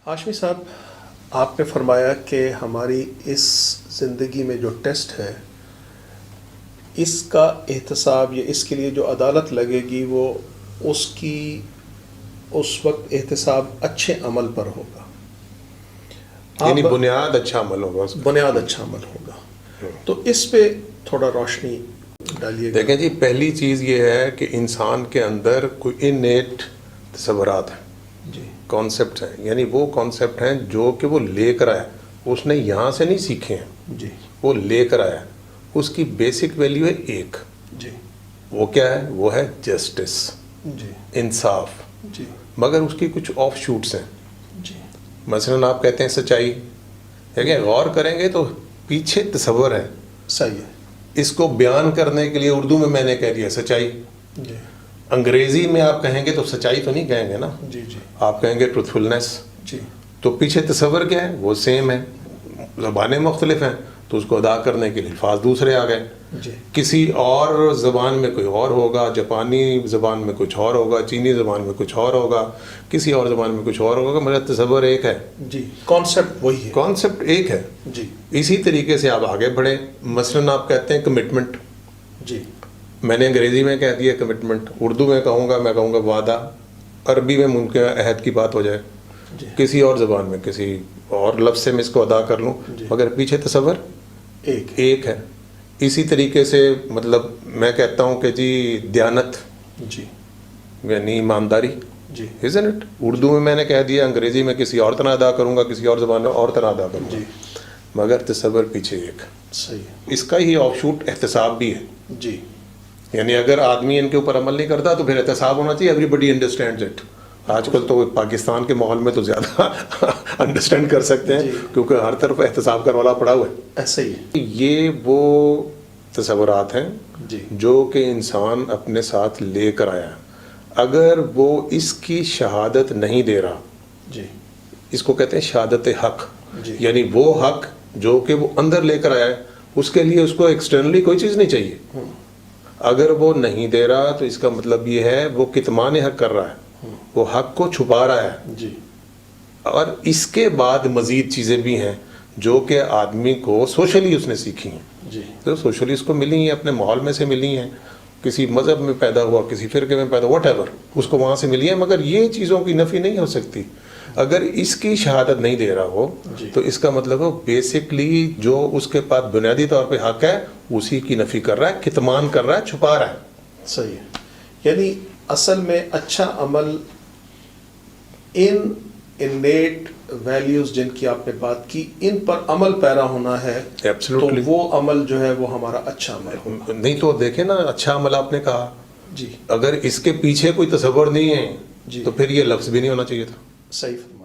हाशमी साहब, आपने फरमाया कि हमारी इस ज़िंदगी में जो टेस्ट है इसका एहतसाब या इसके लिए जो अदालत लगेगी वो उसकी उस वक्त एहतसाब अच्छे अमल पर होगा, यानी बुनियाद अच्छा अमल होगा, बुनियाद अच्छा अमल होगा। तो इस पे थोड़ा रोशनी डालिए। देखें जी, पहली चीज़ ये है कि इंसान के अंदर कोई इनेट तसव्वुरात हैं जी, कॉन्सेप्ट हैं, यानी वो कॉन्सेप्ट हैं जो कि वो लेकर आया, उसने यहाँ से नहीं सीखे हैं जी, वो लेकर आया। उसकी बेसिक वैल्यू है एक, जी, वो क्या है? वो है जस्टिस, जी, इंसाफ। जी, मगर उसकी कुछ ऑफ शूट्स हैं। जी, मसलन आप कहते हैं सच्चाई, देखिए गौर करेंगे तो पीछे तसव्वुर है। सही है। इसको बयान करने के लिए उर्दू में मैंने कह दिया सच्चाई, जी, अंग्रेज़ी में आप कहेंगे तो सच्चाई तो नहीं कहेंगे ना, जी, जी, आप कहेंगे ट्रुथफुलनेस। जी, तो पीछे तसव्वुर क्या है? वो सेम है, ज़बानें मुख्तलिफ हैं तो उसको अदा करने के लिए अल्फाज दूसरे आ गए। जी, किसी और ज़बान में कोई और होगा, जापानी ज़बान में कुछ और होगा, चीनी ज़बान में कुछ और होगा, किसी और ज़बान में कुछ और होगा, मगर तसव्वुर एक है, जी, कॉन्सेप्ट वही है, कॉन्सेप्ट एक है। जी, इसी तरीके से आप आगे बढ़े, मसलन आप कहते हैं कमिटमेंट, जी, मैंने अंग्रेज़ी में कह दिया कमिटमेंट, उर्दू में कहूँगा, मैं कहूँगा वादा, अरबी में मुमकिन अहद की बात हो जाए, जी, किसी और ज़बान में किसी और लफ्ज़ से मैं इसको अदा कर लूँ, जी। मगर पीछे तसव्वुर एक, एक है। इसी तरीके से मतलब मैं कहता हूँ कि जी दयानत जी, यानी ईमानदारी, जी, इज़न्ट इट? उर्दू में मैंने कह दिया, अंग्रेज़ी में किसी और तरह अदा करूँगा, किसी और ज़बान में और तरह अदा करूँगा, जी, मगर तसव्वुर पीछे एक। सही है। इसका ही ऑफशूट एहतसाब भी है, जी, यानी अगर आदमी इनके ऊपर अमल नहीं करता तो फिर एहतसाब होना चाहिए, एवरीबडी अंडरस्टैंड्स इट। आजकल तो पाकिस्तान के माहौल में तो ज़्यादा अंडरस्टैंड कर सकते हैं, क्योंकि हर तरफ एहतसाब करने वाला पड़ा हुआ है। ऐसे ही है। ये वो तसव्वुरात हैं जी, जो कि इंसान अपने साथ लेकर आया। अगर वो इसकी शहादत नहीं दे रहा, जी, इसको कहते हैं शहादत हक, जी, यानी वो हक जो कि वो अंदर लेकर आया है, उसके लिए उसको एक्सटर्नली कोई चीज़ नहीं चाहिए। अगर वो नहीं दे रहा तो इसका मतलब ये है वो कितमान हक कर रहा है, वो हक को छुपा रहा है। जी, और इसके बाद मज़ीद चीज़ें भी हैं जो कि आदमी को सोशली उसने सीखी हैं। जी, तो सोशली उसको मिली हैं, अपने माहौल में से मिली हैं, किसी मज़हब में पैदा हुआ, किसी फ़िरके में पैदा, व्हाटएवर, उसको वहाँ से मिली है। मगर ये चीज़ों की नफ़ी नहीं हो सकती। अगर इसकी शहादत नहीं दे रहा हो तो इसका मतलब है बेसिकली जो उसके पास बुनियादी तौर पे हक है उसी की नफ़ी कर रहा है, कितमान कर रहा है, छुपा रहा है। सही है। यानी असल में अच्छा अमल इन इन्नेट वैल्यूज़ जिनकी आपने बात की, इन पर अमल पैरा होना है। एब्सोल्युटली। तो वो अमल जो है वो हमारा अच्छा अमल होगा। नहीं तो देखे ना, अच्छा अमल आपने कहा, जी, अगर इसके पीछे कोई तसव्वुर नहीं है जी, तो फिर ये लफ्ज़ भी नहीं होना चाहिए था। सही फरमाया।